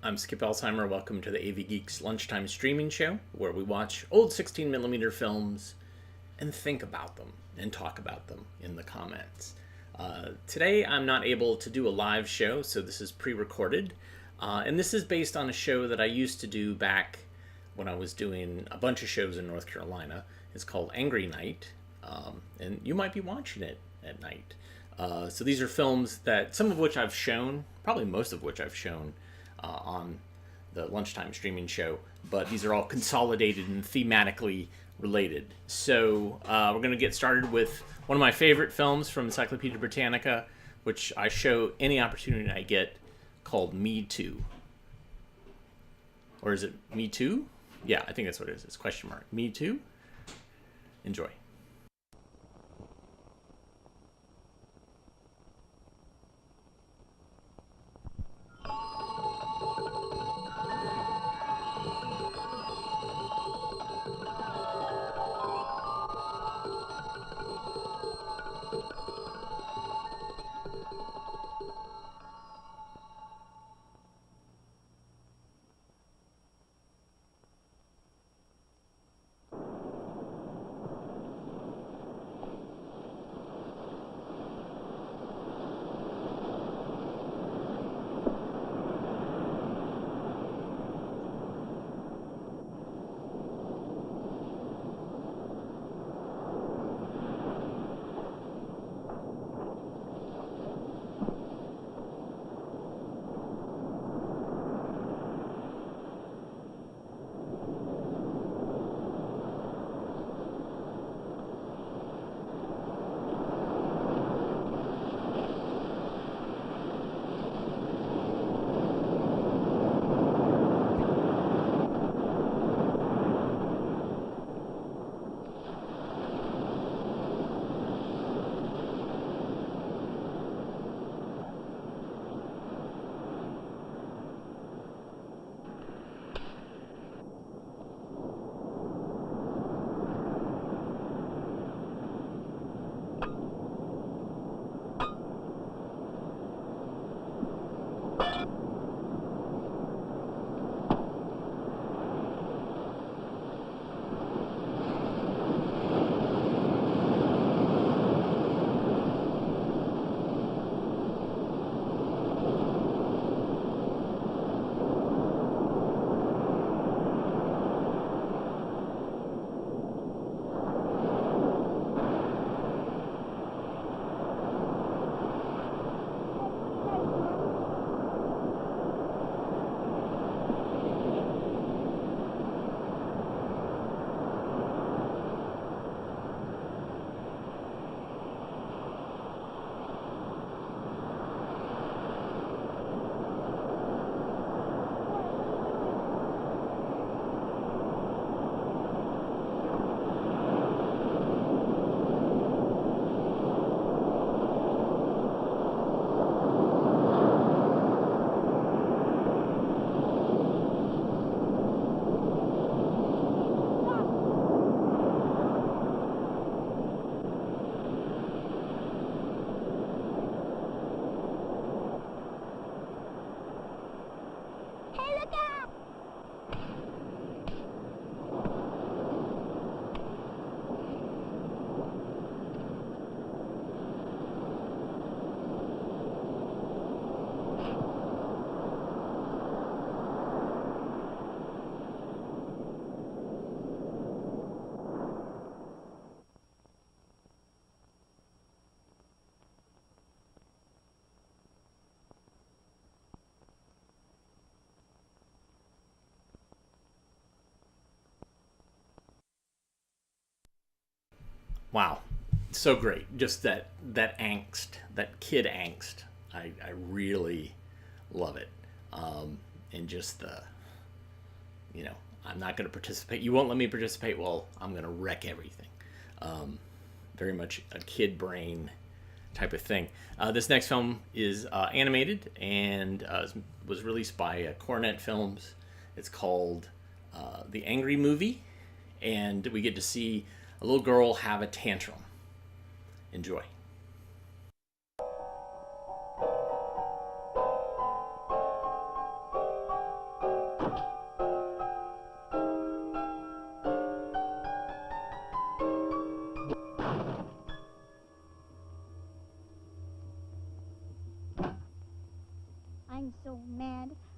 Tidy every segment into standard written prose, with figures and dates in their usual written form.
I'm Skip Alzheimer. Welcome to the AV Geeks lunchtime streaming show where we watch old 16mm films and think about them and talk about them in the comments. Today I'm not able to do a live show, so this is pre-recorded. And this is based on a show that I used to do back when I was doing a bunch of shows in North Carolina. It's called Angry Night, and you might be watching it at night. So these are films that some of which I've shown, probably most of which I've shown on the lunchtime streaming show, but these are all consolidated and thematically related. So we're going to get started with one of my favorite films from Encyclopedia Britannica, which I show any opportunity I get, called Me Too. Or is it Me Too? Yeah, I think that's what it is. It's question mark. Me Too? Enjoy. Wow, so great! Just that angst, that kid angst. I really love it, and just the I'm not going to participate. You won't let me participate. Well, I'm going to wreck everything. Very much a kid brain type of thing. This next film is animated and was released by Cornet Films. It's called The Angry Movie, and we get to see a little girl have a tantrum. Enjoy.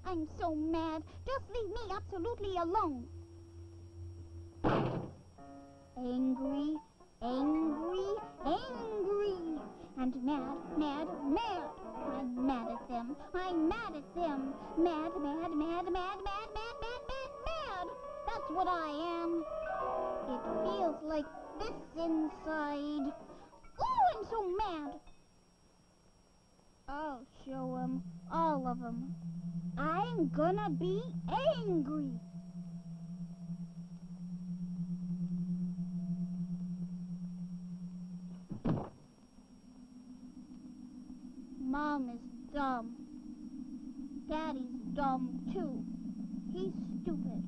I'm so mad. Just leave me absolutely alone. Angry, angry, angry. And mad, mad, mad. I'm mad at them. I'm mad at them. Mad, mad, mad, mad, mad, mad, mad, mad, mad. That's what I am. It feels like this inside. Oh, I'm so mad. I'll show 'em, all of 'em. I'm gonna be angry. Mom is dumb. Daddy's dumb, too. He's stupid.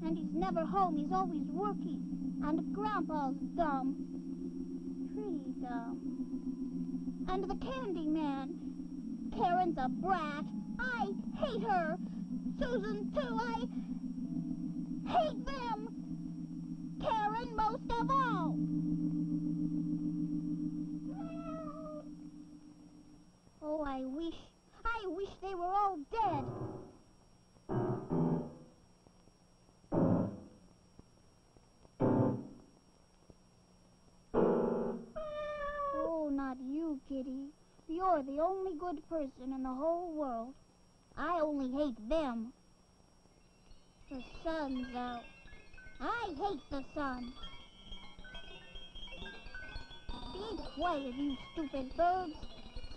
And he's never home. He's always working. And Grandpa's dumb. Pretty dumb. And the candy man. Karen's a brat. I hate her. Susan, too. I hate them. Karen most of all. Oh, I wish they were all dead. Oh, not you, Kitty. You're the only good person in the whole world. I only hate them. The sun's out. I hate the sun. Be quiet, you stupid birds.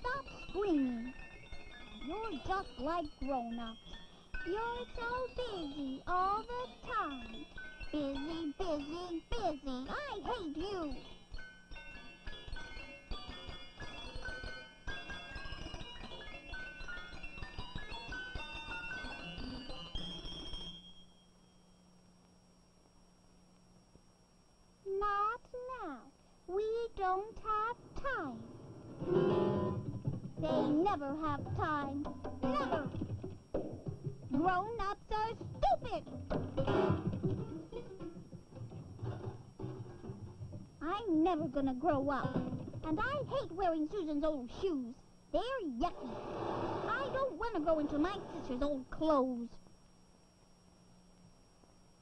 Stop screaming. You're just like grown-ups. You're so busy all the time. Busy, busy, busy. I hate you. Not now. We don't have time. They never have time. Never. Grown-ups are stupid. I'm never gonna grow up. And I hate wearing Susan's old shoes. They're yucky. I don't want to go into my sister's old clothes.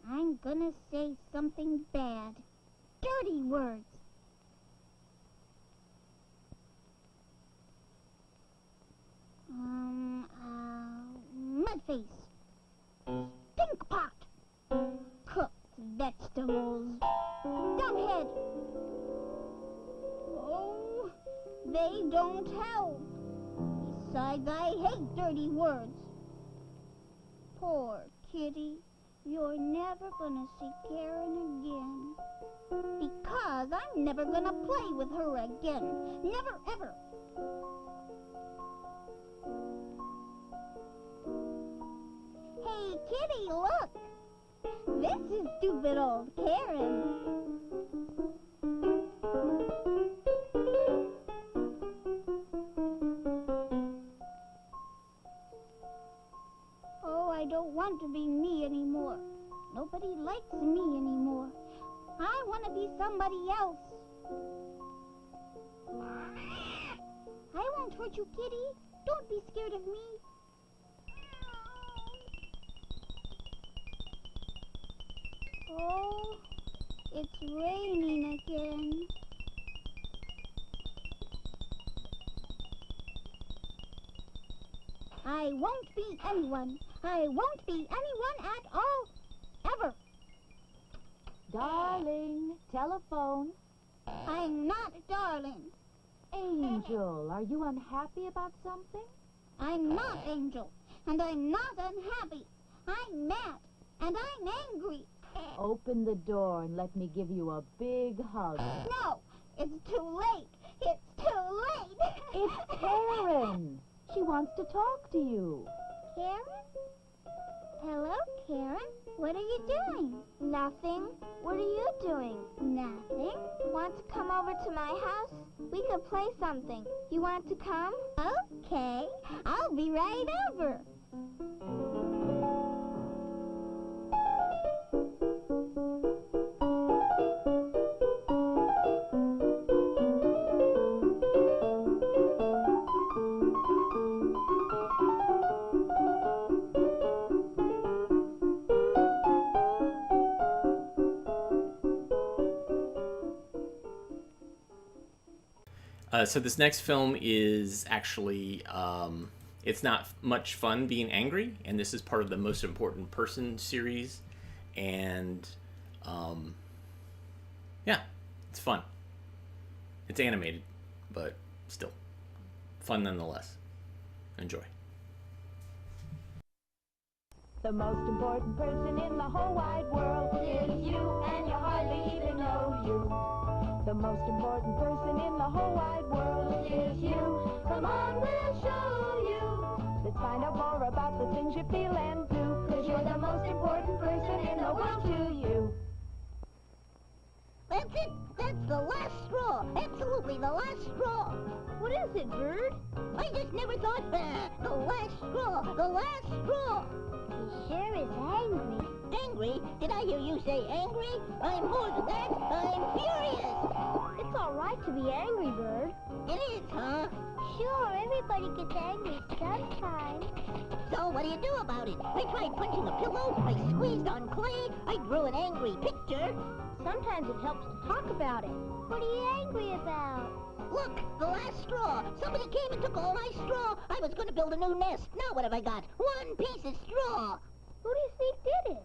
I'm gonna say something bad. Dirty words. Mudface. Stink pot. Cooked vegetables. Dumbhead. Oh, they don't help. Besides, I hate dirty words. Poor Kitty. You're never gonna see Karen again. Because I'm never gonna play with her again. Never, ever. Hey, Kitty, look! This is stupid old Karen. Oh, I don't want to be me anymore. Nobody likes me anymore. I want to be somebody else. I won't hurt you, Kitty. Don't be scared of me. Oh, it's raining again. I won't be anyone. I won't be anyone at all, ever. Darling, telephone. I'm not darling. Angel, are you unhappy about something? I'm not Angel, and I'm not unhappy. I'm mad, and I'm angry. Open the door and let me give you a big hug. No, it's too late. It's too late. It's Karen. She wants to talk to you. Karen? Hello, Karen. What are you doing? Nothing. What are you doing? Nothing. Want to come over to my house? We could play something. You want to come? Okay. I'll be right over. So this next film is actually, it's not much fun being angry, and this is part of the Most Important Person series, and yeah, it's fun. It's animated, but still fun nonetheless. Enjoy. The most important person in the whole wide world is you, and you hardly even know you. The most important person in the whole wide world is you. Come on, we'll show you. Let's find out more about the things you feel and do, 'cause you're the most important person in the world to you. That's it. That's the last straw. Absolutely the last straw. What is it, Bird? I just never thought the last straw. The last straw. He sure is angry. Angry? Did I hear you say angry? I'm more than that. I'm furious. It's all right to be angry, Bird. It is, huh? Sure, everybody gets angry sometimes. So what do you do about it? I tried punching a pillow. I squeezed on clay. I drew an angry picture. Sometimes it helps to talk about it. What are you angry about? Look, the last straw. Somebody came and took all my straw. I was going to build a new nest. Now what have I got? One piece of straw. Who do you think did it?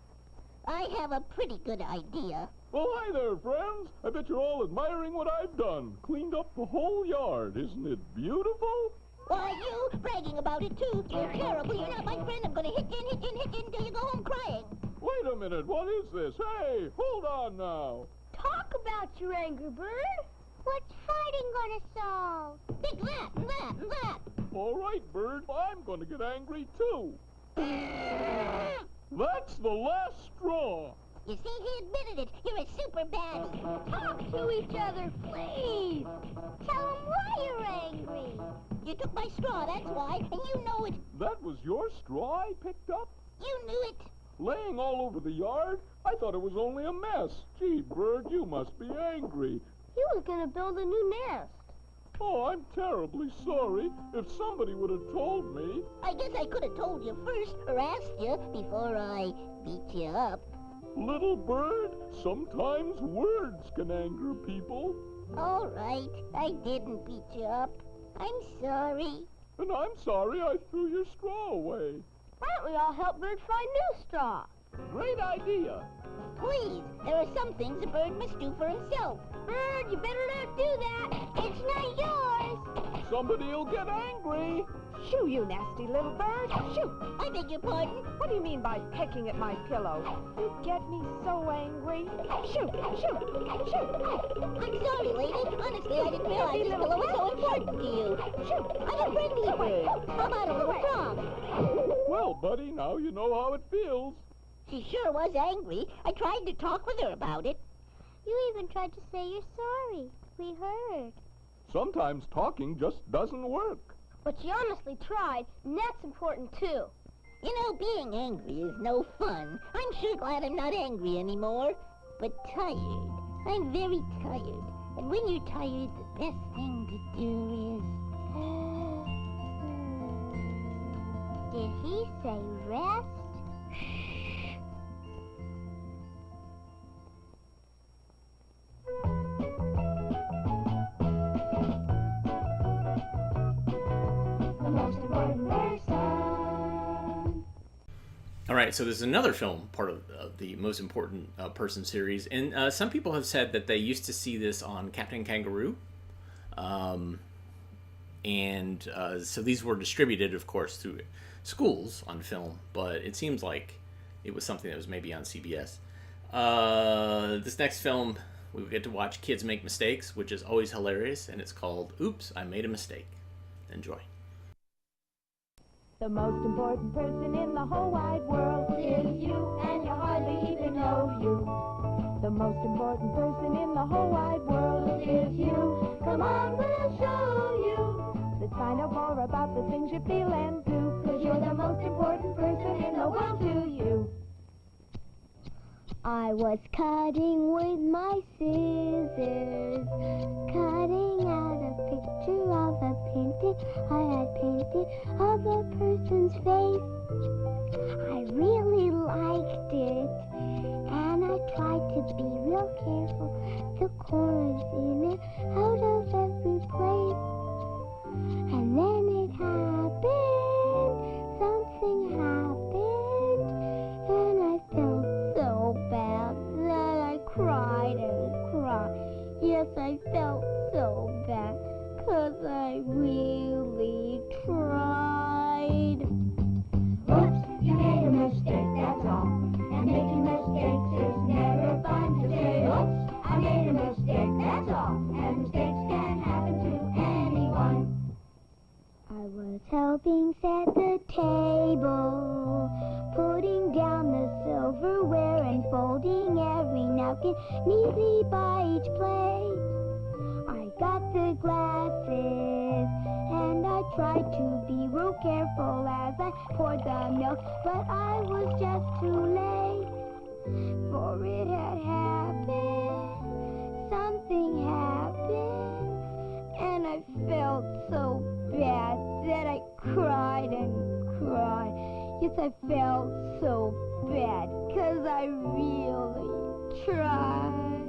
I have a pretty good idea. Well, hi there, friends. I bet you're all admiring what I've done. Cleaned up the whole yard. Isn't it beautiful? Why, you bragging about it, too. You're terrible. You're not my friend. I'm going to hit you until you go home crying. Wait a minute. What is this? Hey, hold on now. Talk about your anger, Bird. What's fighting gonna solve? Think that and that and that. All right, Bird. I'm going to get angry, too. That's the last straw. You see, he admitted it. You're a super baddie. Talk to each other, please. Tell him why you're angry. You took my straw, that's why, and you know it. That was your straw I picked up? You knew it. Laying all over the yard? I thought it was only a mess. Gee, Bird, you must be angry. He was gonna build a new nest. Oh, I'm terribly sorry. If somebody would have told me. I guess I could have told you first, or asked you, before I beat you up. Little Bird, sometimes words can anger people. All right, I didn't beat you up. I'm sorry. And I'm sorry I threw your straw away. Why don't we all help Bird find new straw? Great idea. Please, there are some things a bird must do for himself. Bird, you better not do that. It's not yours. Somebody'll get angry. Shoo, you nasty little bird. Shoo. I beg your pardon. What do you mean by pecking at my pillow? You get me so angry. Shoo, shoo, shoo. I'm sorry, lady. Honestly, I didn't realize this pillow was so important to you. Shoo. I'm a friendly bird. How about a little frog? Well, buddy, now you know how it feels. She sure was angry. I tried to talk with her about it. You even tried to say you're sorry. We heard. Sometimes talking just doesn't work. But you honestly tried, and that's important too. You know, being angry is no fun. I'm sure glad I'm not angry anymore. But tired. I'm very tired. And when you're tired, the best thing to do is... Did he say rest? The most important person. All right, so there's another film, part of the Most Important Person series, and some people have said that they used to see this on Captain Kangaroo, and so these were distributed, of course, through schools on film, but it seems like it was something that was maybe on CBS. This next film, we get to watch kids make mistakes, which is always hilarious, and it's called Oops, I Made a Mistake. Enjoy. The most important person in the whole wide world is you, and you hardly even know you. The most important person in the whole wide world is you. Come on, we'll show you. Let's find out more about the things you feel and do, 'cause you're the most important person in the world to you. I was cutting with my scissors, cutting out a picture of a painting I had painted of a person's face. I really liked it, and I tried to be real careful. The corners in it out of every place. table, putting down the silverware and folding every napkin neatly by each plate. I got the glasses and I tried to be real careful as I poured the milk, but I was just too late, for it had happened. Something happened, and I felt so bad that I cried and cried. Yes, I felt so bad, 'cause I really tried.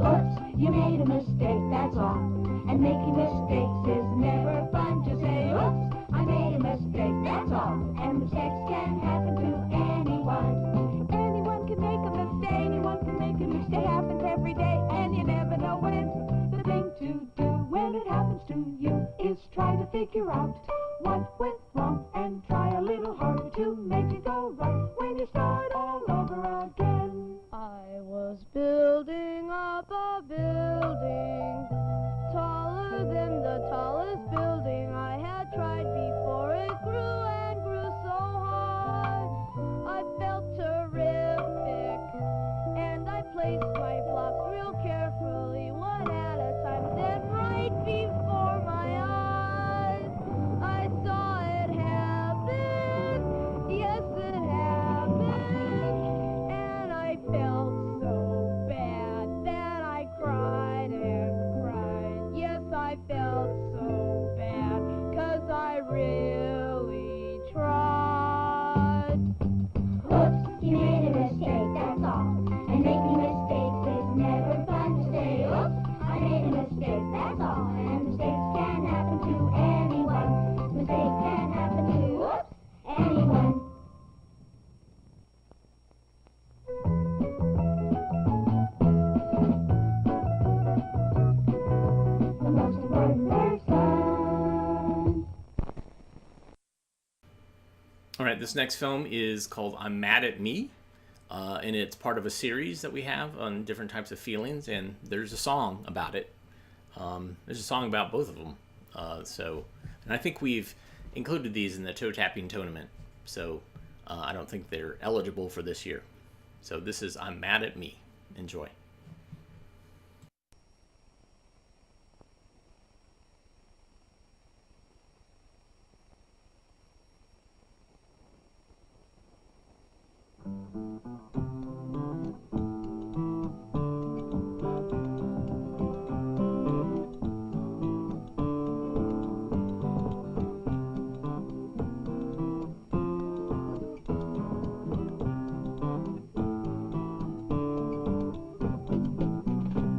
Oops, you made a mistake, that's all. And making mistakes is never fun. Just say, oops, I made a mistake, that's all. And mistakes can happen to anyone. Anyone can make a mistake. Anyone can make a mistake. It happens every day, and you never know when. The thing to do when it happens to you is try to figure out what went wrong and try a little harder to make it go right when you start all over again. I was building up a building taller than the tallest building I had tried before. It grew and grew so high. I felt terrific, and I placed my blocks real carefully, one at a time. Then right before my eyes, I saw it happen. Yes, it happened, and I felt so bad that I cried and cried. Yes, I felt so bad, 'cause I really tried. Oops, you made a mistake, that's all. And making mistakes is never fun. To say, oops, I made a mistake, that's all. And mistakes can happen to anyone. Mistakes can happen to, oops, anyone. The most important person. All right, this next film is called I'm Mad at Me, and it's part of a series that we have on different types of feelings, and there's a song about it. There's a song about both of them. And I think we've included these in the toe tapping tournament, so I don't think they're eligible for this year. So this is I'm Mad at Me. Enjoy.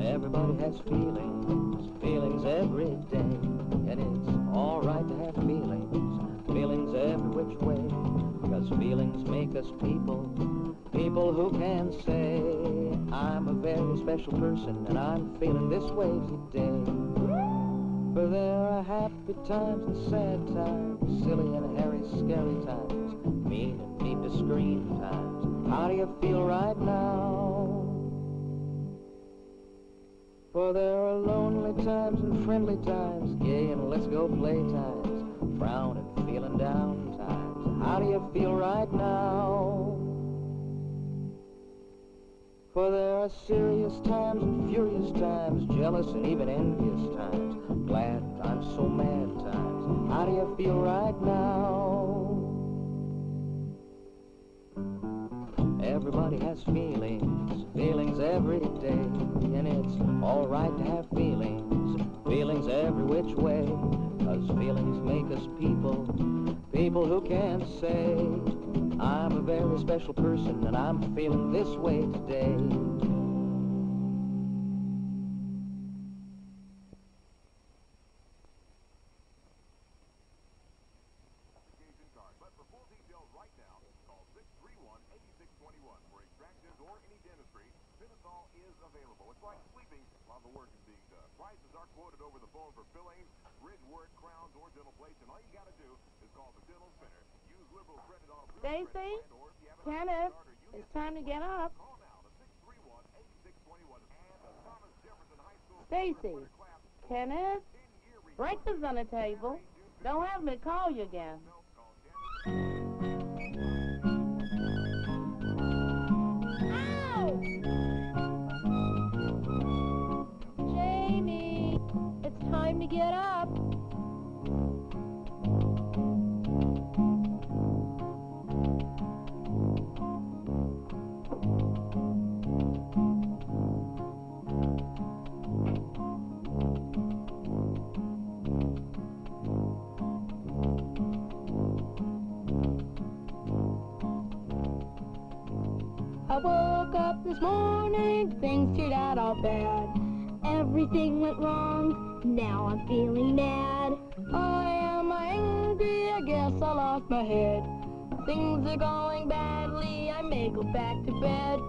Everybody has feelings, feelings every day, and it's all right to have feelings, feelings every which way, because feelings make us people, people who can say, I'm a very special person, and I'm feeling this way today. For there are happy times and sad times, silly and hairy, scary times, mean and deep to scream times. How do you feel right now? For there are lonely times and friendly times, gay and let's go play times, frown and feeling down times. How do you feel right now? For there are serious times and furious times, jealous and even envious times, glad and I'm so mad times. How do you feel right now? Everybody has feelings, feelings every day, and it's all right to have feelings, feelings every which way, 'cause feelings make us people, people who can say, I'm a very special person and I'm feeling this way today. Stacy, Kenneth, it's time to get up. Stacy, Kenneth, breakfast on the table. Don't have me call you again. Ow! Jamie, it's time to get up. I woke up this morning, things turned out all bad. Everything went wrong, now I'm feeling mad. I am angry, I guess I lost my head. Things are going badly, I may go back to bed.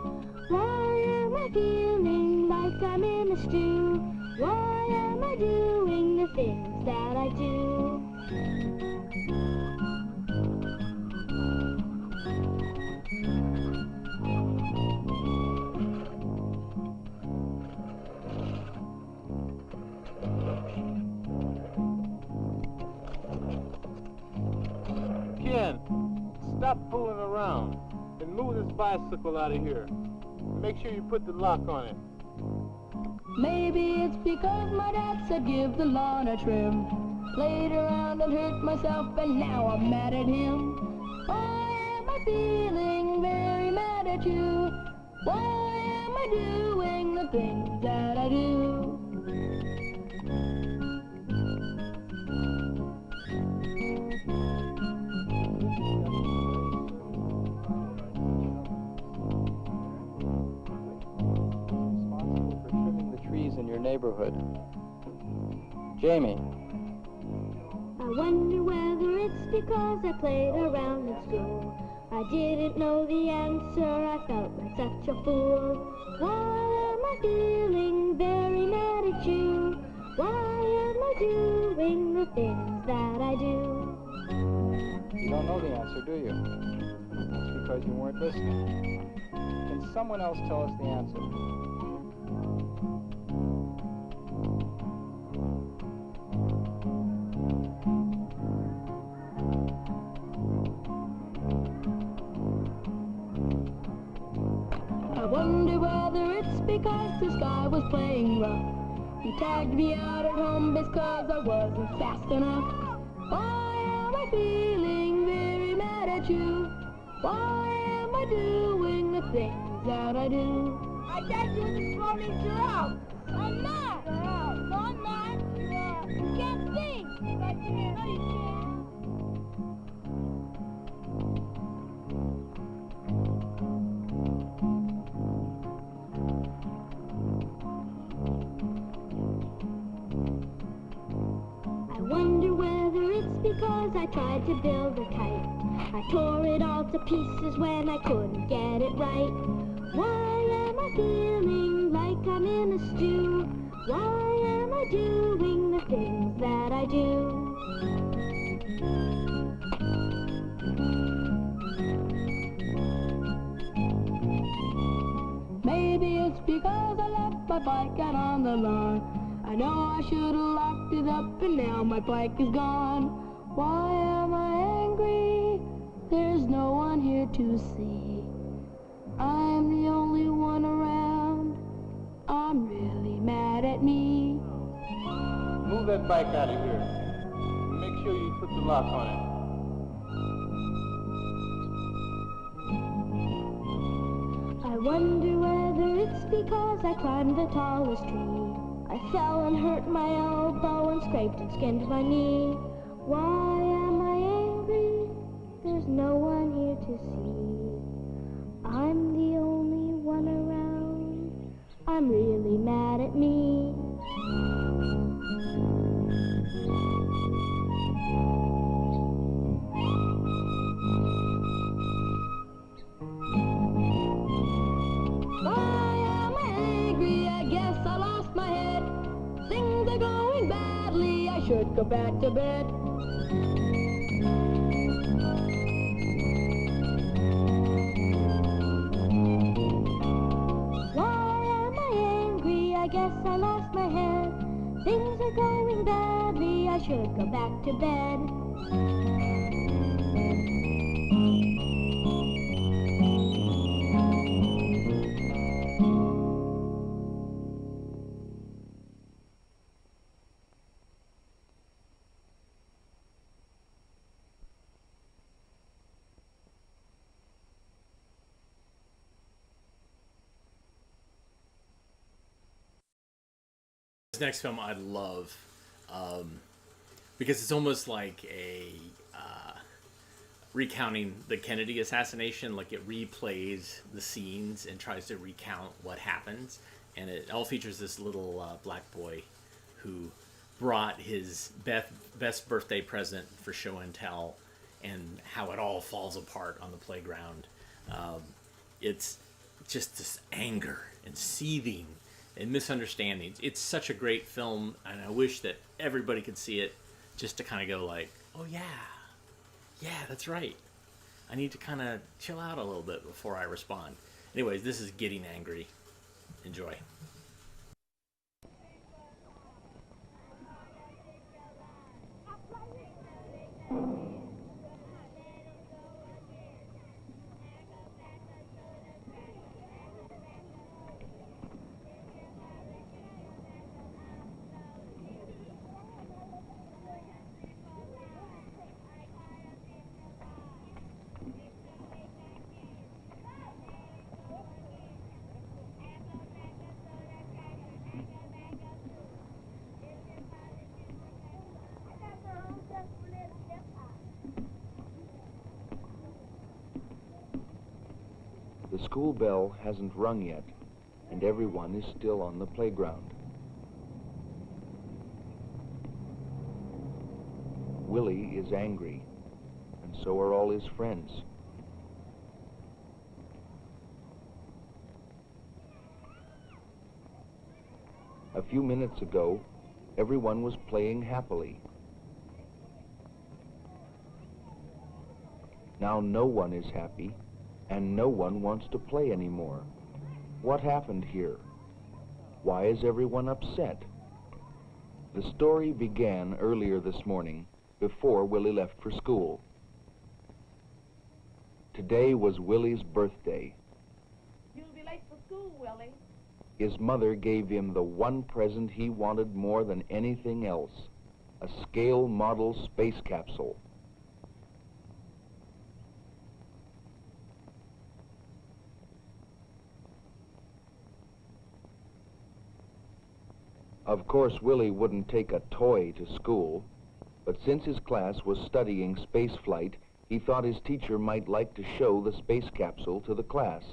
Why am I feeling like I'm in a stew? Why am I doing the things that I do? Ken, stop fooling around and move this bicycle out of here. Make sure you put the lock on it. Maybe it's because my dad said give the lawn a trim. Played around and hurt myself and now I'm mad at him. Why am I feeling very mad at you? Why am I doing the things that I do? Responsible for trimming the trees in your neighborhood. Jamie. I wonder whether it's because I played around in school. I didn't know the answer, I felt like such a fool. Why am I feeling very mad at you? Why am I doing the things that I do? You don't know the answer, do you? It's because you weren't listening. Can someone else tell us the answer? I wonder whether it's because this guy was playing rough. He tagged me out at home because I wasn't fast enough. Why am I feeling very mad at you? Why am I doing the things that I do? I tagged you with a swarming giraffe. I'm not. No, I'm not. You can't sing. I can. No, you can't. I wonder whether it's because I tried to build a kite. I tore it all to pieces when I couldn't get it right. Why am I feeling like I'm in a stew? Why am I doing the things that I do? Maybe it's because I left my bike out on the lawn. I know I should have locked it up and now my bike is gone. Why am I angry? There's no one here to see. I'm the only one around. I'm really mad at me. Move that bike out of here. Make sure you put the lock on it. I wonder whether it's because I climbed the tallest tree. I fell and hurt my elbow and scraped and skinned my knee. Why am I angry? There's no one here to see. I'm the only one around. I'm really mad at me. Why am I angry? I guess I lost my head. Things are going badly. I should go back to bed. Why am I angry? I guess I lost my head. Things are going badly. I should go back to bed. This next film I love because it's almost like a recounting the Kennedy assassination. Like it replays the scenes and tries to recount what happens. And it all features this little black boy who brought his best birthday present for show and tell, and how it all falls apart on the playground. It's just this anger and seething and misunderstandings. It's such a great film, and I wish that everybody could see it just to kind of go like, oh yeah, that's right. I need to kind of chill out a little bit before I respond. Anyways, this is Getting Angry. Enjoy. The school bell hasn't rung yet, and everyone is still on the playground. Willie is angry, and so are all his friends. A few minutes ago, everyone was playing happily. Now no one is happy, and no one wants to play anymore. What happened here? Why is everyone upset? The story began earlier this morning, before Willie left for school. Today was Willie's birthday. You'll be late for school, Willie. His mother gave him the one present he wanted more than anything else, a scale model space capsule. Of course, Willie wouldn't take a toy to school, but since his class was studying space flight, he thought his teacher might like to show the space capsule to the class.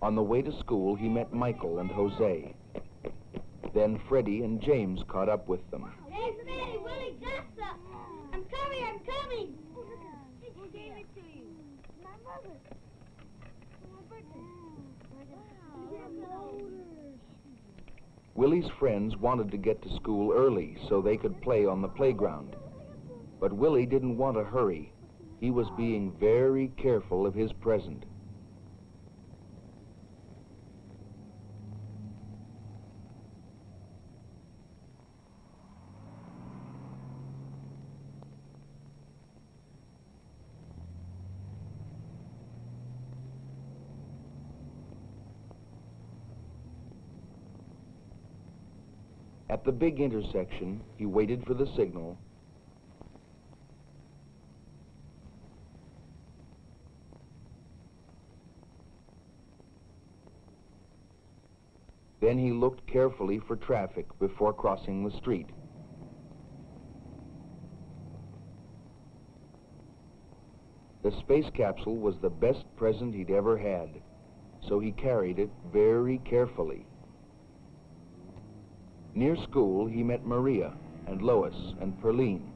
On the way to school, he met Michael and Jose. Then Freddie and James caught up with them. Hey, Freddie, Willie got some. I'm coming. Who gave it to you? My mother. Willie's friends wanted to get to school early so they could play on the playground. But Willie didn't want to hurry. He was being very careful of his present. At the big intersection, he waited for the signal. Then he looked carefully for traffic before crossing the street. The space capsule was the best present he'd ever had, so he carried it very carefully. Near school, he met Maria and Lois and Perline.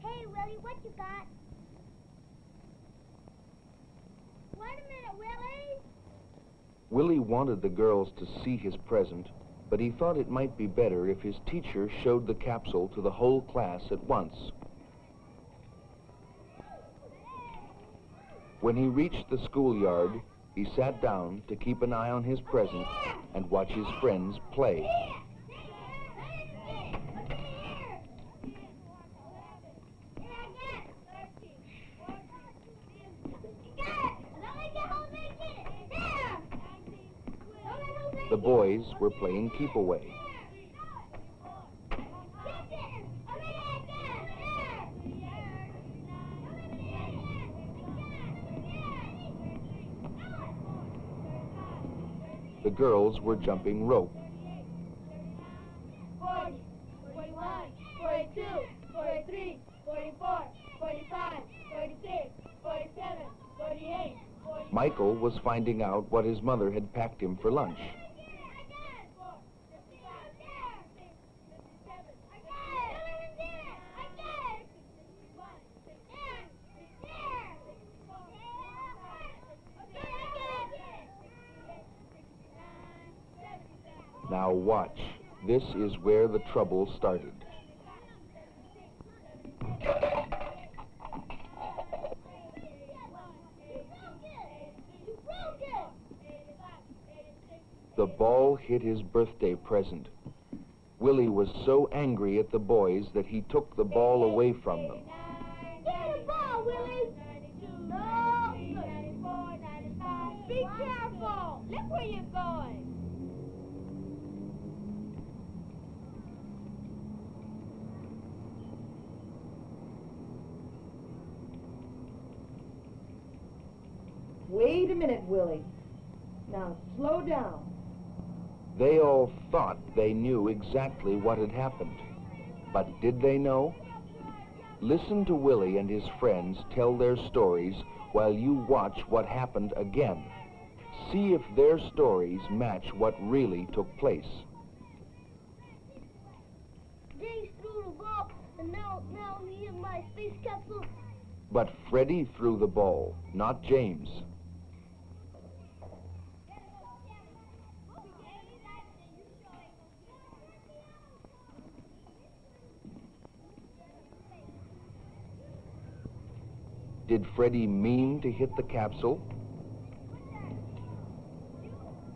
Hey, Willie, what you got? Wait a minute, Willie. Willie wanted the girls to see his present, but he thought it might be better if his teacher showed the capsule to the whole class at once. When he reached the schoolyard, he sat down to keep an eye on his present and watch his friends play. Don't let The boys were playing keep away. The girls were jumping rope. 40, 41, 42, 43, 44, 45, 46, 47, 48, 49. Michael was finding out what his mother had packed him for lunch. Now watch. This is where the trouble started. The ball hit his birthday present. Willie was so angry at the boys that he took the ball away from them. Get the ball, Willie! No! Be careful! Look where you're going! Wait a minute, Willie. Now, slow down. They all thought they knew exactly what had happened. But did they know? Listen to Willie and his friends tell their stories while you watch what happened again. See if their stories match what really took place. James threw the ball, and now he hit my space capsule. But Freddie threw the ball, not James. Did Freddie mean to hit the capsule?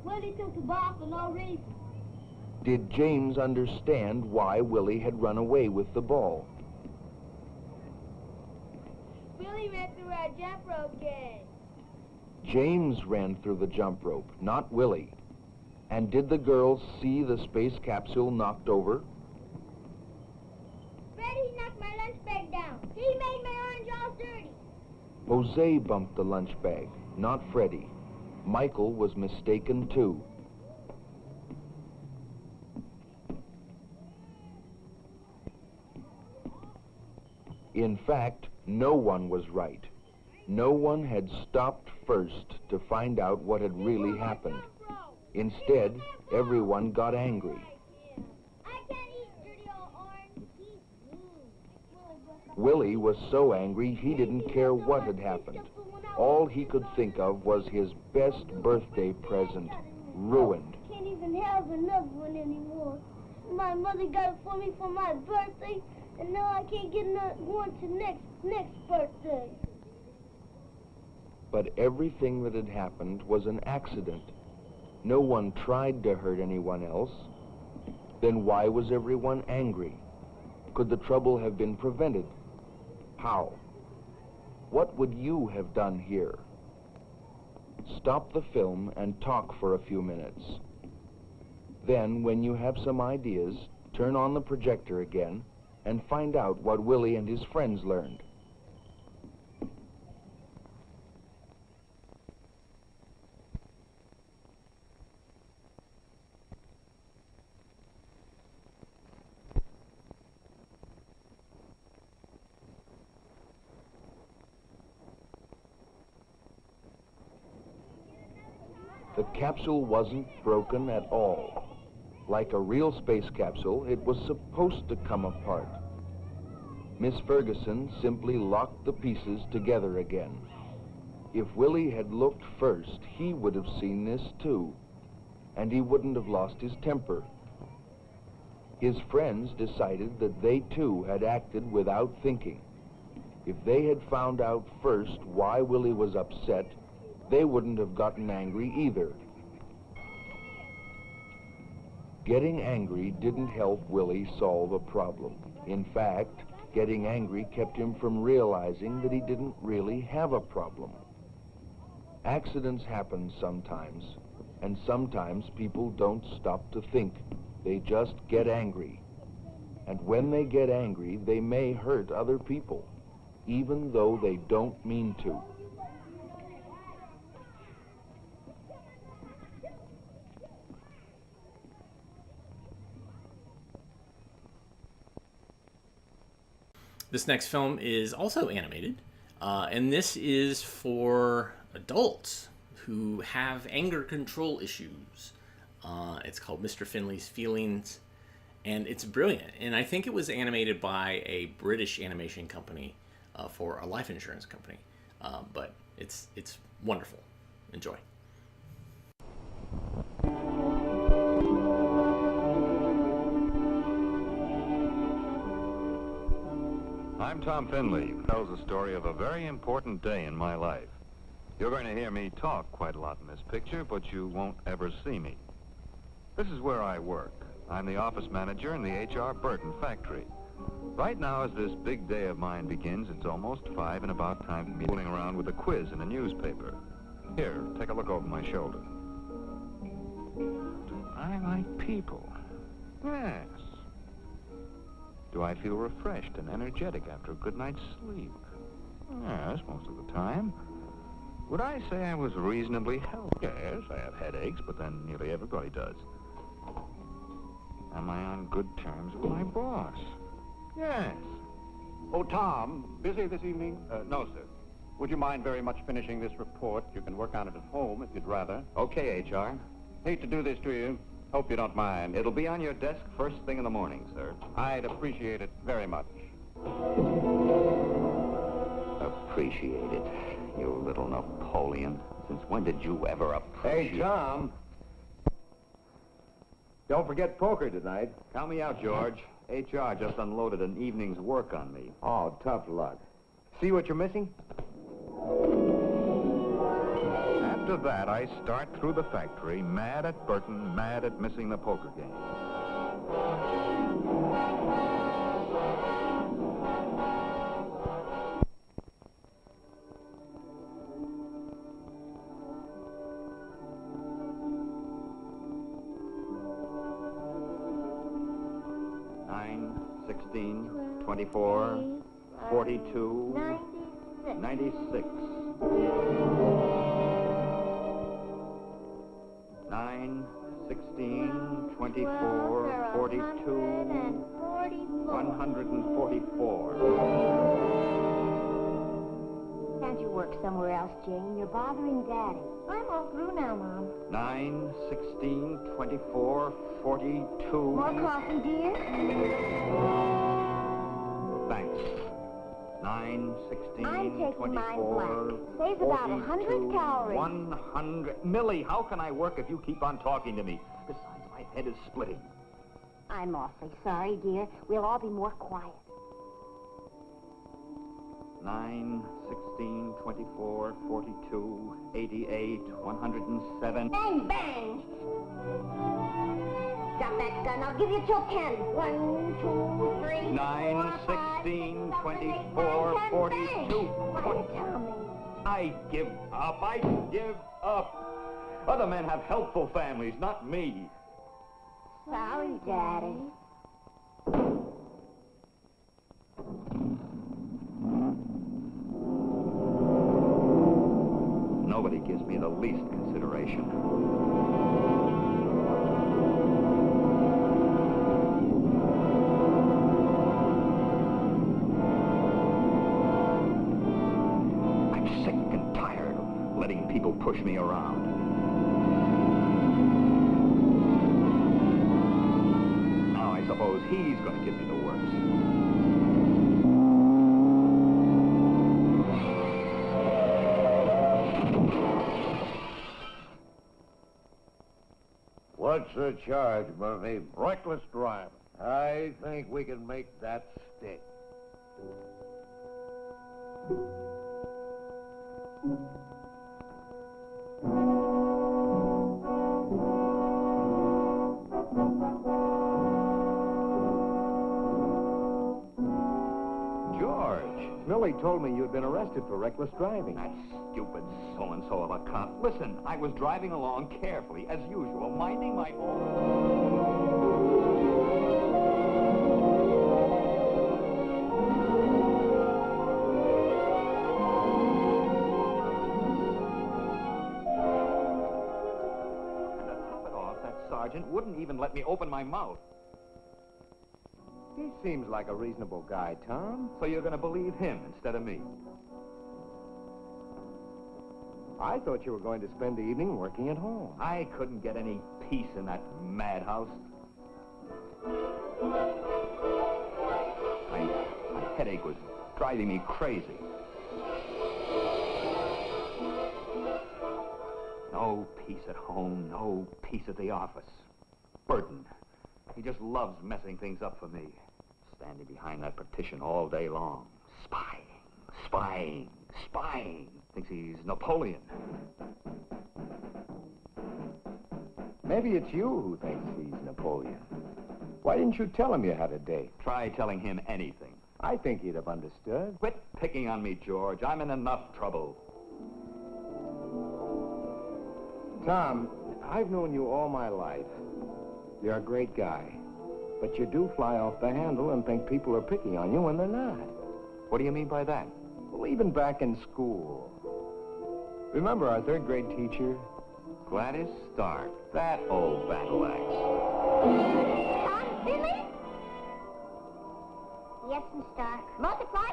Willie took the ball for no reason. Did James understand why Willie had run away with the ball? Willie ran through our jump rope game. James ran through the jump rope, not Willie. And did the girls see the space capsule knocked over? Freddie knocked my lunch bag down. He made my orange all dirty. Jose bumped the lunch bag, not Freddie. Michael was mistaken too. In fact, no one was right. No one had stopped first to find out what had really happened. Instead, everyone got angry. I can't eat dirty old orange. Willie was so angry he didn't care what had happened. All he could think of was his best birthday present, ruined. I can't even have another one anymore. My mother got it for me for my birthday, and now I can't get one to next birthday. But everything that had happened was an accident. No one tried to hurt anyone else. Then why was everyone angry? Could the trouble have been prevented? How? What would you have done here? Stop the film and talk for a few minutes. Then, when you have some ideas, turn on the projector again and find out what Willie and his friends learned. The capsule wasn't broken at all. Like a real space capsule, it was supposed to come apart. Miss Ferguson simply locked the pieces together again. If Willie had looked first, he would have seen this too, and he wouldn't have lost his temper. His friends decided that they too had acted without thinking. If they had found out first why Willie was upset, they wouldn't have gotten angry either. Getting angry didn't help Willie solve a problem. In fact, getting angry kept him from realizing that he didn't really have a problem. Accidents happen sometimes, And sometimes people don't stop to think. They just get angry. And when they get angry, they may hurt other people, even though they don't mean to. This next film is also animated, and this is for adults who have anger control issues. It's called Mr. Finley's Feelings, and it's brilliant. And I think it was animated by a British animation company for a life insurance company, but it's wonderful. Enjoy. I'm Tom Finley, who tells the story of a very important day in my life. You're going to hear me talk quite a lot in this picture, but you won't ever see me. This is where I work. I'm the office manager in the H.R. Burton factory. Right now, as this big day of mine begins, it's almost 5 and about time for me fooling around with a quiz in the newspaper. Here, take a look over my shoulder. Do I like people? Yes. Do I feel refreshed and energetic after a good night's sleep? Yes, most of the time. Would I say I was reasonably healthy? Yes, I have headaches, but then nearly everybody does. Am I on good terms with my boss? Yes. Oh, Tom, busy this evening? No, sir. Would you mind very much finishing this report? You can work on it at home if you'd rather. Okay, H.R. Hate to do this to you. Hope you don't mind. It'll be on your desk first thing in the morning, sir. I'd appreciate it very much. Appreciate it, you little Napoleon. Since when did you ever appreciate... Hey, Tom. Don't forget poker tonight. Count me out, George. H.R. just unloaded an evening's work on me. Oh, tough luck. See what you're missing? After that, I start through the factory, mad at Burton, mad at missing the poker game. Nine, 16, 24, 42, 96. 9, 16, 24, 42, 144. Can't you work somewhere else, Jane? You're bothering Daddy. I'm all through now, Mom. 9, 16, 24, 42. More coffee, dear? Thanks. 9, 16, I'm taking 24, mine black. Saves about 100 calories. 100. Millie, how can I work if you keep on talking to me? Besides, my head is splitting. I'm awfully sorry, dear. We'll all be more quiet. 9, 16, 24, 42, 88, 107. Bang, bang! Drop that gun. I'll give you till 10. 1, 2, 3, 9, 16, 24, 42. What, Tommy? I give up. I give up. Other men have helpful families, not me. Sorry, Daddy. Nobody gives me the least consideration. I'm sick and tired of letting people push me around. Now I suppose he's going to give me the works. What's the charge, Murphy? Reckless driving. I think we can make that stick. George. Finley told me you'd been arrested for reckless driving. That stupid so-and-so of a cop. Listen, I was driving along carefully, as usual, minding my And to top it off, that sergeant wouldn't even let me open my mouth. He seems like a reasonable guy, Tom. So you're going to believe him instead of me? I thought you were going to spend the evening working at home. I couldn't get any peace in that madhouse. My headache was driving me crazy. No peace at home, no peace at the office. Burton, he just loves messing things up for me. Standing behind that partition all day long. Spying, spying, spying. Thinks he's Napoleon. Maybe it's you who thinks he's Napoleon. Why didn't you tell him you had a date? Try telling him anything. I think he'd have understood. Quit picking on me, George. I'm in enough trouble. Tom, I've known you all my life. You're a great guy. But you do fly off the handle and think people are picking on you when they're not. What do you mean by that? Well, even back in school. Remember our third grade teacher? Gladys Stark. That old battle axe. Finley? Yes, Miss Stark. Multiply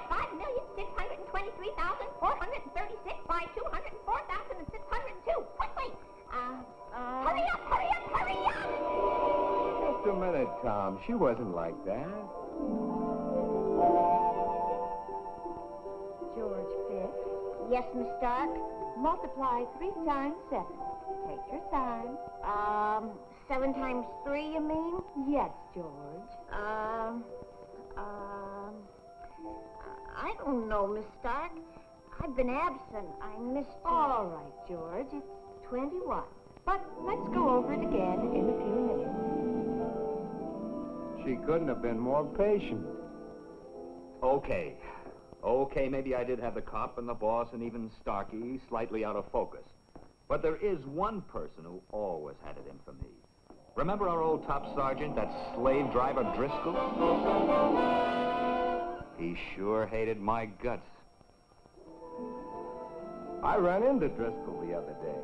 5,623,436 by 204,602. Quickly! Hurry up, hurry up, hurry up! Just a minute, Tom. She wasn't like that. George Fitz. Yes, Miss Stark. Multiply 3 times 7. Take your time. 7 times 3, you mean? Yes, George. I don't know, Miss Stark. I've been absent. I missed you. All right, George. It's 21. But let's go over it again in a few minutes. She couldn't have been more patient. Okay. Okay, maybe I did have the cop and the boss and even Starkey slightly out of focus. But there is one person who always had it in for me. Remember our old top sergeant, that slave driver Driscoll? He sure hated my guts. I ran into Driscoll the other day.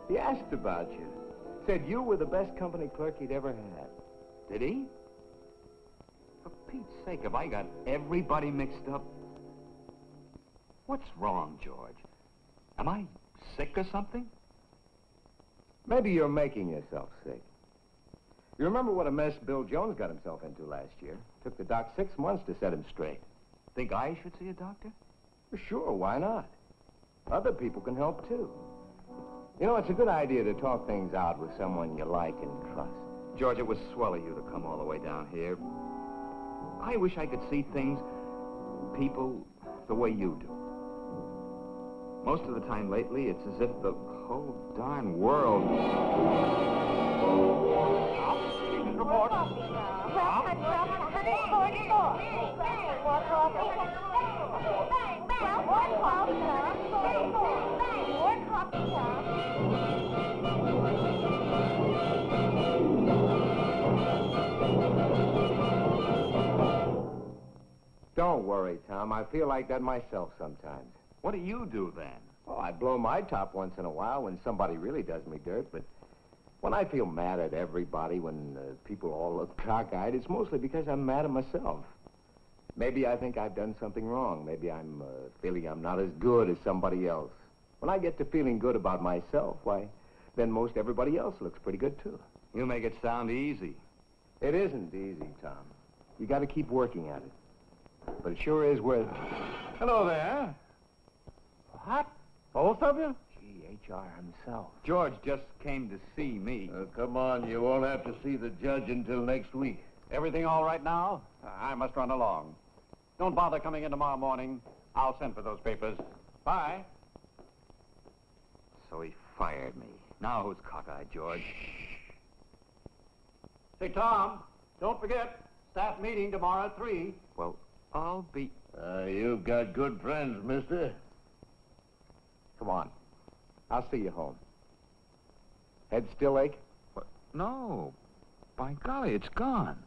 He asked about you. Said you were the best company clerk he'd ever had. Did he? For Pete's sake, have I got everybody mixed up? What's wrong, George? Am I sick or something? Maybe you're making yourself sick. You remember what a mess Bill Jones got himself into last year? Took the doc 6 months to set him straight. Think I should see a doctor? Sure, why not? Other people can help, too. You know, it's a good idea to talk things out with someone you like and trust. George, it was swell of you to come all the way down here. I wish I could see things, people, the way you do. Most of the time lately, it's as if the whole darn world... Report. Don't worry, Tom. I feel like that myself sometimes. What do you do then? Oh, I blow my top once in a while when somebody really does me dirt, but when I feel mad at everybody, when people all look cockeyed, it's mostly because I'm mad at myself. Maybe I think I've done something wrong. Maybe I'm feeling I'm not as good as somebody else. When I get to feeling good about myself, why, then most everybody else looks pretty good, too. You make it sound easy. It isn't easy, Tom. You got to keep working at it. But it sure is worth... Hello there. What? Both of you? Gee, H.R. himself. George just came to see me. Come on, you won't have to see the judge until next week. Everything all right now? I must run along. Don't bother coming in tomorrow morning. I'll send for those papers. Bye. So he fired me. Now who's cockeyed, George? Say, Tom, don't forget, staff meeting tomorrow at 3. Well, I'll be... You've got good friends, mister. Come on. I'll see you home. Head still ache? What? No. By golly, it's gone.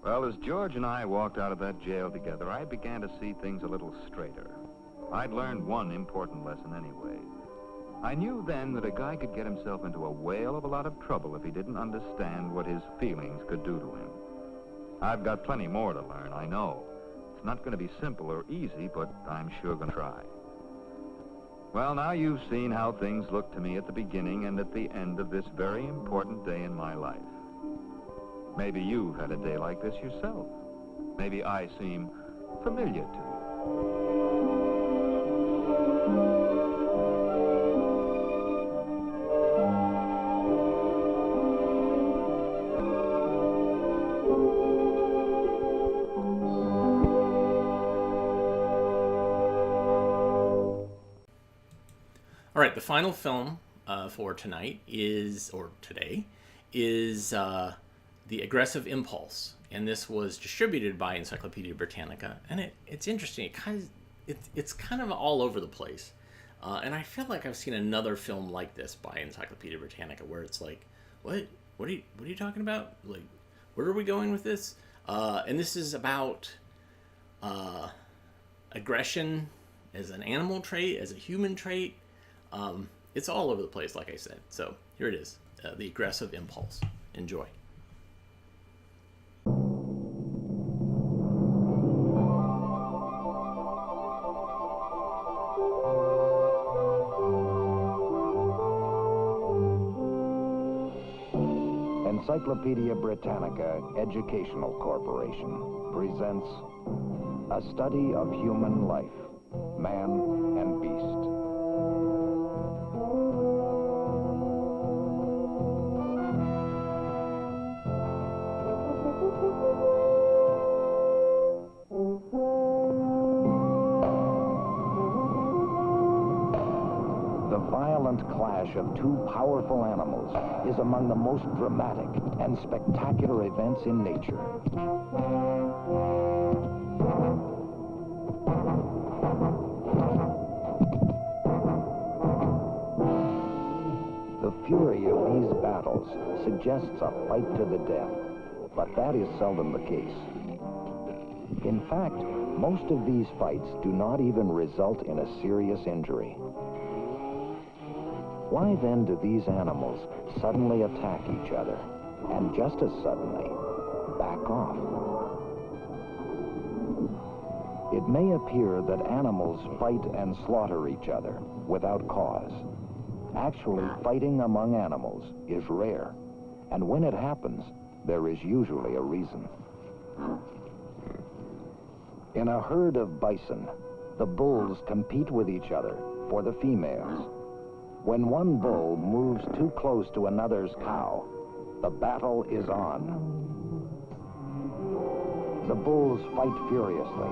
Well, as George and I walked out of that jail together, I began to see things a little straighter. I'd learned one important lesson anyway. I knew then that a guy could get himself into a whale of a lot of trouble if he didn't understand what his feelings could do to him. I've got plenty more to learn, I know. It's not going to be simple or easy, but I'm sure going to try. Well, now you've seen how things looked to me at the beginning and at the end of this very important day in my life. Maybe you've had a day like this yourself. Maybe I seem familiar to you. All right, the final film for tonight today is The Aggressive Impulse, and this was distributed by Encyclopedia Britannica. And it's interesting. It's kind of all over the place, and I feel like I've seen another film like this by Encyclopedia Britannica, where it's like, what are you talking about? Like, where are we going with this? And this is about aggression as an animal trait, as a human trait. It's all over the place, like I said. So here it is, The Aggressive Impulse. Enjoy. Encyclopedia Britannica Educational Corporation presents a study of human life, man and beast. Clash of two powerful animals is among the most dramatic and spectacular events in nature. The fury of these battles suggests a fight to the death, but that is seldom the case. In fact, most of these fights do not even result in a serious injury. Why then do these animals suddenly attack each other, and just as suddenly, back off? It may appear that animals fight and slaughter each other without cause. Actually, fighting among animals is rare, and when it happens, there is usually a reason. In a herd of bison, the bulls compete with each other for the females. When one bull moves too close to another's cow, the battle is on. The bulls fight furiously,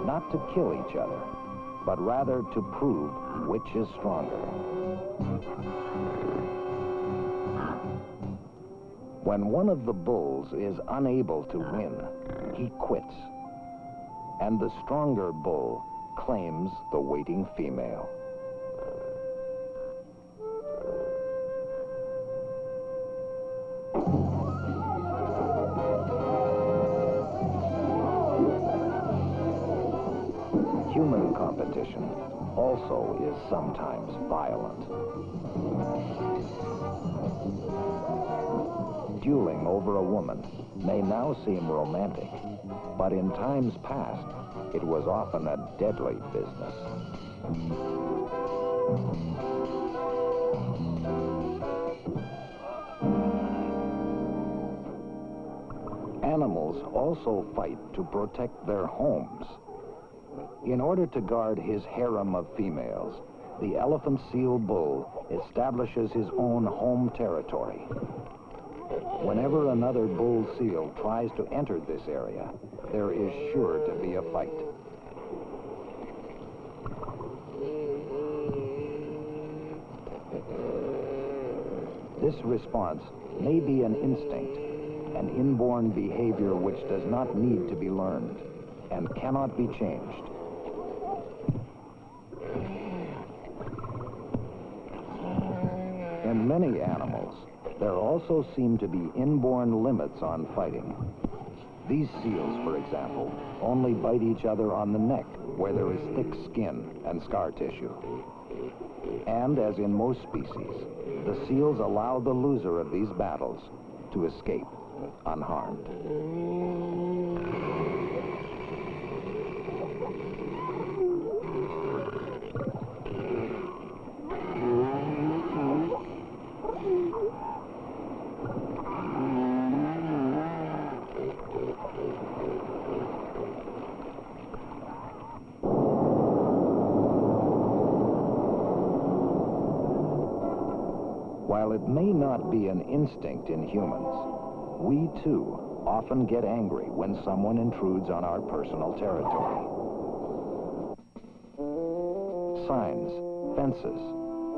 not to kill each other, but rather to prove which is stronger. When one of the bulls is unable to win, he quits, and the stronger bull claims the waiting female. Human competition also is sometimes violent. Dueling over a woman may now seem romantic, but in times past, it was often a deadly business. Animals also fight to protect their homes. In order to guard his harem of females, the elephant seal bull establishes his own home territory. Whenever another bull seal tries to enter this area, there is sure to be a fight. This response may be an instinct, an inborn behavior which does not need to be learned, and cannot be changed. In many animals, there also seem to be inborn limits on fighting. These seals, for example, only bite each other on the neck, where there is thick skin and scar tissue. And as in most species, the seals allow the loser of these battles to escape unharmed. While it may not be an instinct in humans, we too often get angry when someone intrudes on our personal territory. Signs, fences,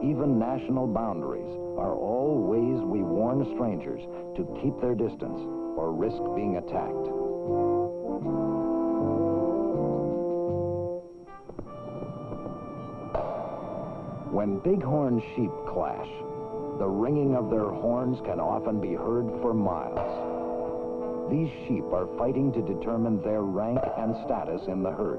even national boundaries are all ways we warn strangers to keep their distance or risk being attacked. When bighorn sheep clash, the ringing of their horns can often be heard for miles. These sheep are fighting to determine their rank and status in the herd.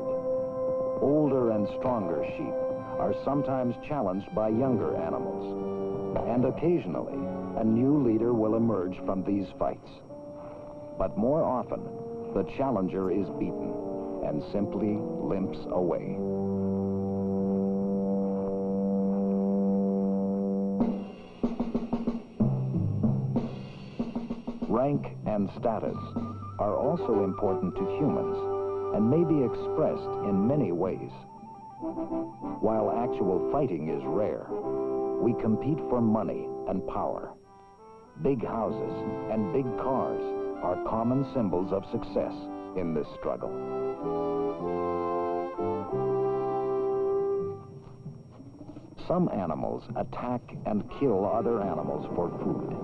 Older and stronger sheep are sometimes challenged by younger animals, and occasionally a new leader will emerge from these fights. But more often, the challenger is beaten and simply limps away. Rank and status are also important to humans and may be expressed in many ways. While actual fighting is rare, we compete for money and power. Big houses and big cars are common symbols of success in this struggle. Some animals attack and kill other animals for food.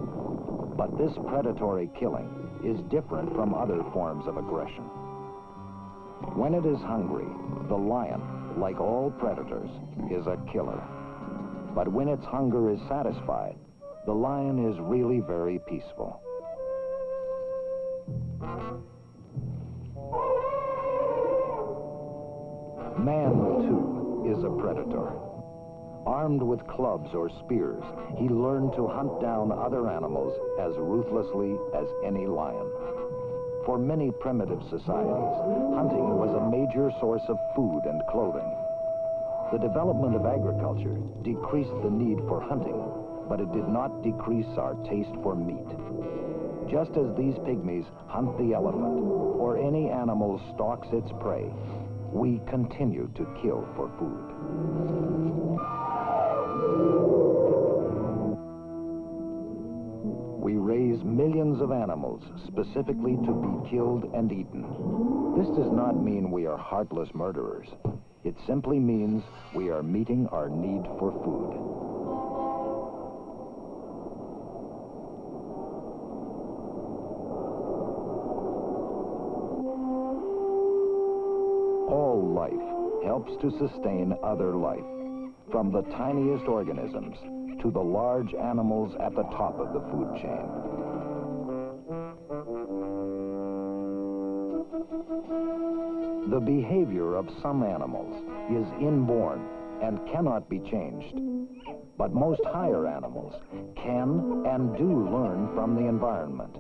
But this predatory killing is different from other forms of aggression. When it is hungry, the lion, like all predators, is a killer. But when its hunger is satisfied, the lion is really very peaceful. Man, too, is a predator. Armed with clubs or spears, he learned to hunt down other animals as ruthlessly as any lion. For many primitive societies, hunting was a major source of food and clothing. The development of agriculture decreased the need for hunting, but it did not decrease our taste for meat. Just as these pygmies hunt the elephant, or any animal stalks its prey, we continue to kill for food. We raise millions of animals specifically to be killed and eaten. This does not mean we are heartless murderers. It simply means we are meeting our need for food. All life helps to sustain other life, from the tiniest organisms to the large animals at the top of the food chain. The behavior of some animals is inborn and cannot be changed. But most higher animals can and do learn from the environment.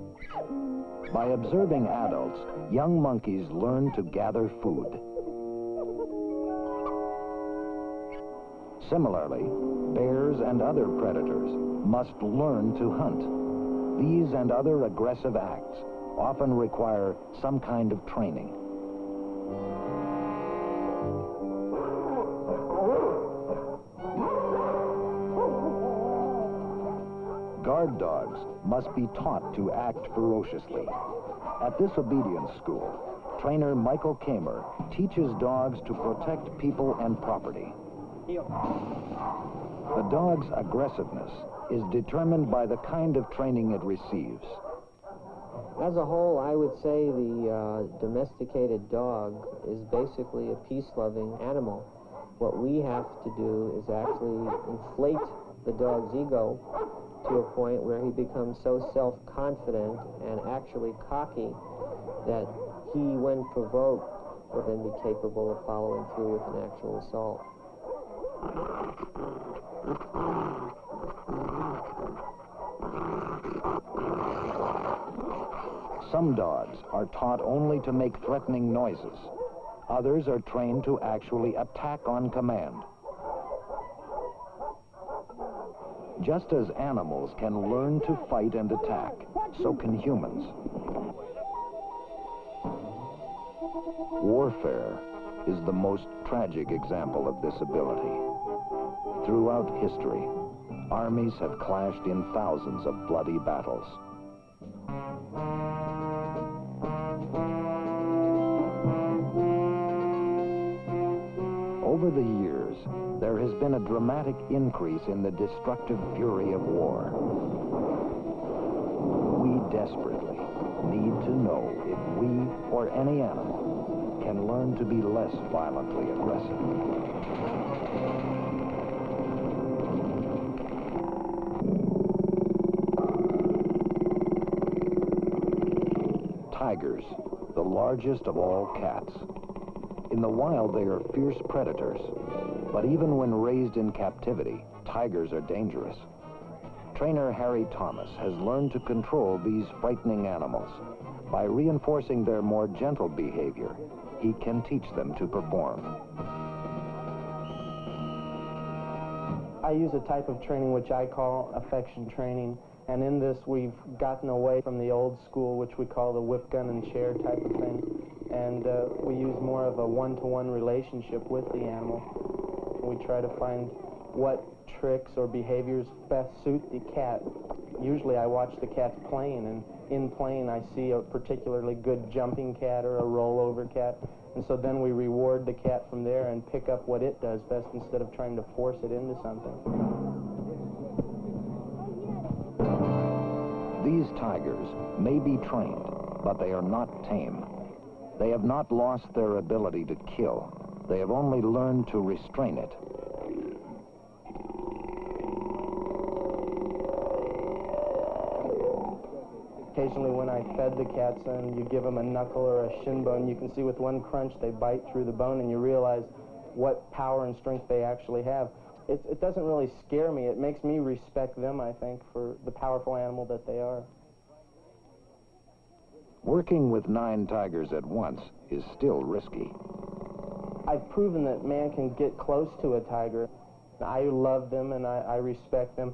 By observing adults, young monkeys learn to gather food. Similarly, bears and other predators must learn to hunt. These and other aggressive acts often require some kind of training. Guard dogs must be taught to act ferociously. At this obedience school, trainer Michael Kamer teaches dogs to protect people and property. The dog's aggressiveness is determined by the kind of training it receives. As a whole, I would say the domesticated dog is basically a peace-loving animal. What we have to do is actually inflate the dog's ego to a point where he becomes so self-confident and actually cocky that he, when provoked, will then be capable of following through with an actual assault. Some dogs are taught only to make threatening noises. Others are trained to actually attack on command. Just as animals can learn to fight and attack, so can humans. Warfare is the most tragic example of this ability. Throughout history, armies have clashed in thousands of bloody battles. Over the years, there has been a dramatic increase in the destructive fury of war. We desperately need to know if we, or any animal, can learn to be less violently aggressive. Tigers, the largest of all cats. In the wild, they are fierce predators, but even when raised in captivity, tigers are dangerous. Trainer Harry Thomas has learned to control these frightening animals. By reinforcing their more gentle behavior, he can teach them to perform. I use a type of training which I call affection training, and in this we've gotten away from the old school, which we call the whip, gun, and chair type of thing, and we use more of a one-to-one relationship with the animal. We try to find what tricks or behaviors best suit the cat. Usually I watch the cats playing, and in playing I see a particularly good jumping cat or a rollover cat, and so then we reward the cat from there and pick up what it does best instead of trying to force it into something. These tigers may be trained, but they are not tame. They have not lost their ability to kill. They have only learned to restrain it. Occasionally when I fed the cats and you give them a knuckle or a shin bone, you can see with one crunch they bite through the bone and you realize what power and strength they actually have. It doesn't really scare me. It makes me respect them, I think, for the powerful animal that they are. Working with 9 tigers at once is still risky. I've proven that man can get close to a tiger. I love them and I respect them,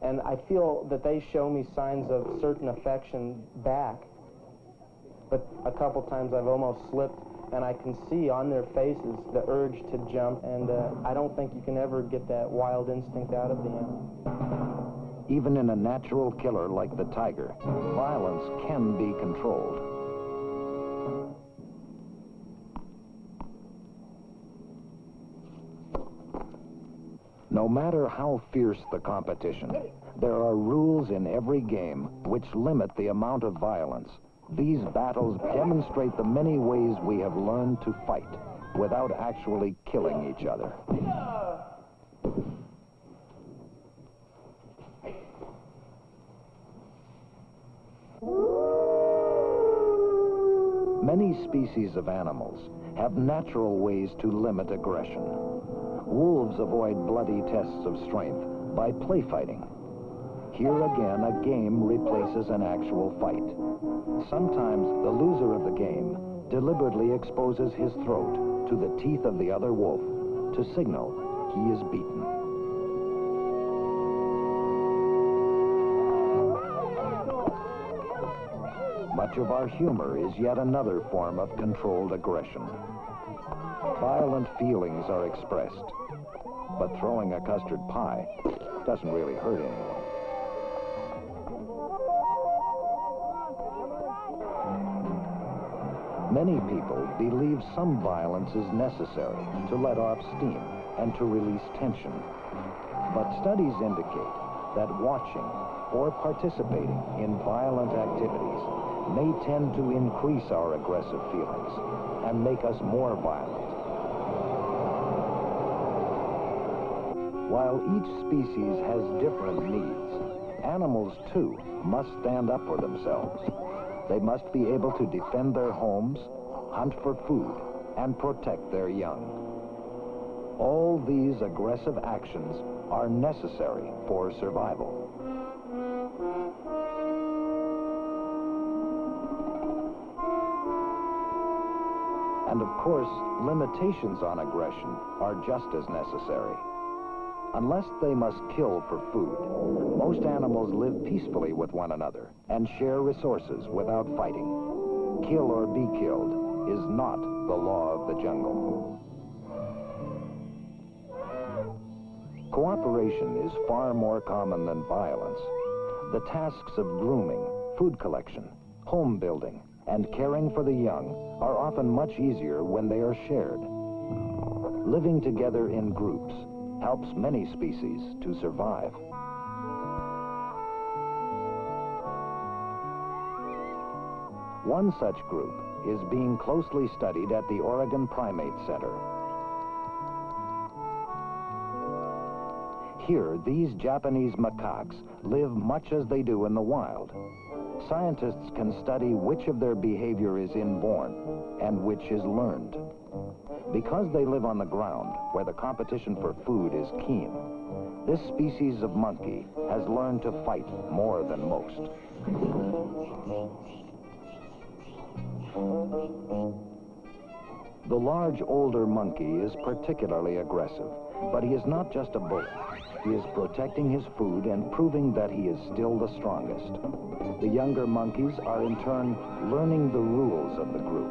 and I feel that they show me signs of certain affection back. But a couple times I've almost slipped, and I can see on their faces the urge to jump, and I don't think you can ever get that wild instinct out of the animal. Even in a natural killer like the tiger, violence can be controlled. No matter how fierce the competition, there are rules in every game which limit the amount of violence. These battles demonstrate the many ways we have learned to fight without actually killing each other. Many species of animals have natural ways to limit aggression. Wolves avoid bloody tests of strength by play fighting. Here again, a game replaces an actual fight. Sometimes the loser of the game deliberately exposes his throat to the teeth of the other wolf to signal he is beaten. Much of our humor is yet another form of controlled aggression. Violent feelings are expressed, but throwing a custard pie doesn't really hurt anyone. Many people believe some violence is necessary to let off steam and to release tension. But studies indicate that watching or participating in violent activities may tend to increase our aggressive feelings and make us more violent. While each species has different needs, animals, too, must stand up for themselves. They must be able to defend their homes, hunt for food, and protect their young. All these aggressive actions are necessary for survival. And of course, limitations on aggression are just as necessary. Unless they must kill for food, most animals live peacefully with one another and share resources without fighting. Kill or be killed is not the law of the jungle. Cooperation is far more common than violence. The tasks of grooming, food collection, home building, and caring for the young are often much easier when they are shared. Living together in groups helps many species to survive. One such group is being closely studied at the Oregon Primate Center. Here, these Japanese macaques live much as they do in the wild. Scientists can study which of their behavior is inborn and which is learned. Because they live on the ground, where the competition for food is keen, this species of monkey has learned to fight more than most. The large older monkey is particularly aggressive, but he is not just a bully. He is protecting his food and proving that he is still the strongest. The younger monkeys are in turn learning the rules of the group.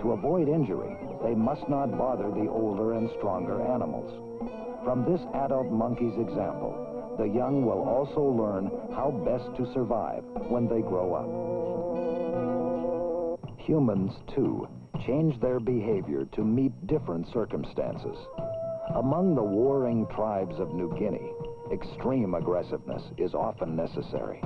To avoid injury, they must not bother the older and stronger animals. From this adult monkey's example, the young will also learn how best to survive when they grow up. Humans, too, change their behavior to meet different circumstances. Among the warring tribes of New Guinea, extreme aggressiveness is often necessary.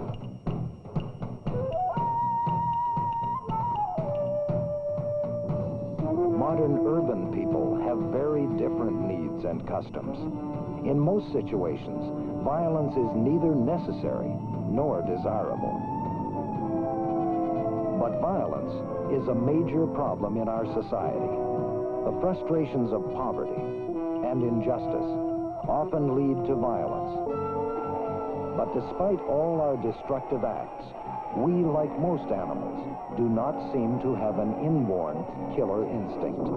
Modern urban people have very different needs and customs. In most situations, violence is neither necessary nor desirable. But violence is a major problem in our society. The frustrations of poverty and injustice often lead to violence. But despite all our destructive acts, we, like most animals, do not seem to have an inborn killer instinct.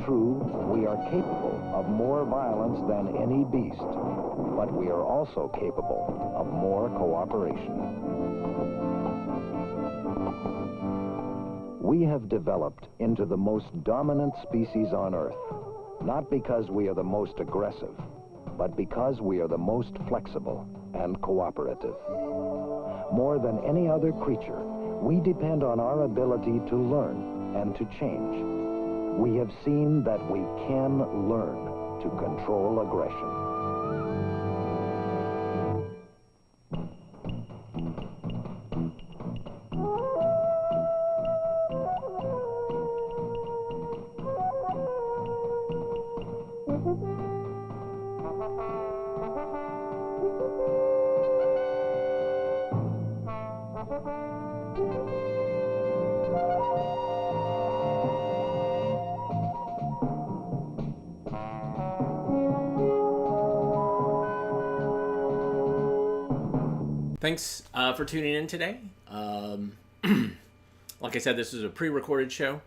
True, we are capable of more violence than any beast, but we are also capable of more cooperation. We have developed into the most dominant species on Earth, not because we are the most aggressive, but because we are the most flexible and cooperative. More than any other creature, we depend on our ability to learn and to change. We have seen that we can learn to control aggression. Thanks for tuning in today. Like I said, this is a pre-recorded show,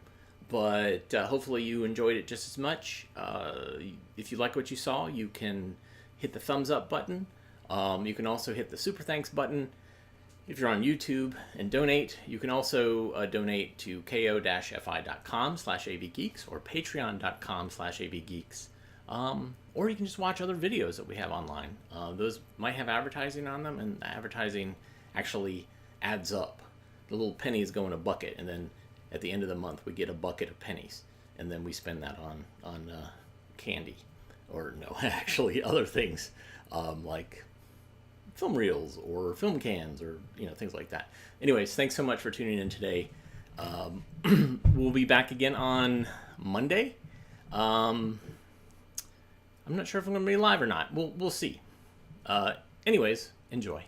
but hopefully you enjoyed it just as much. If you like what you saw, you can hit the thumbs up button. You can also hit the super thanks button. If you're on YouTube and donate, you can also donate to ko-fi.com/avgeeks or patreon.com/avgeeks. Or you can just watch other videos that we have online. Those might have advertising on them, and the advertising actually adds up. The little pennies go in a bucket, and then at the end of the month we get a bucket of pennies, and then we spend that on candy, or no, actually other things like film reels or film cans or, things like that. Anyways, thanks so much for tuning in today. We'll be back again on Monday. I'm not sure if I'm going to be live or not. We'll see. Anyways, enjoy.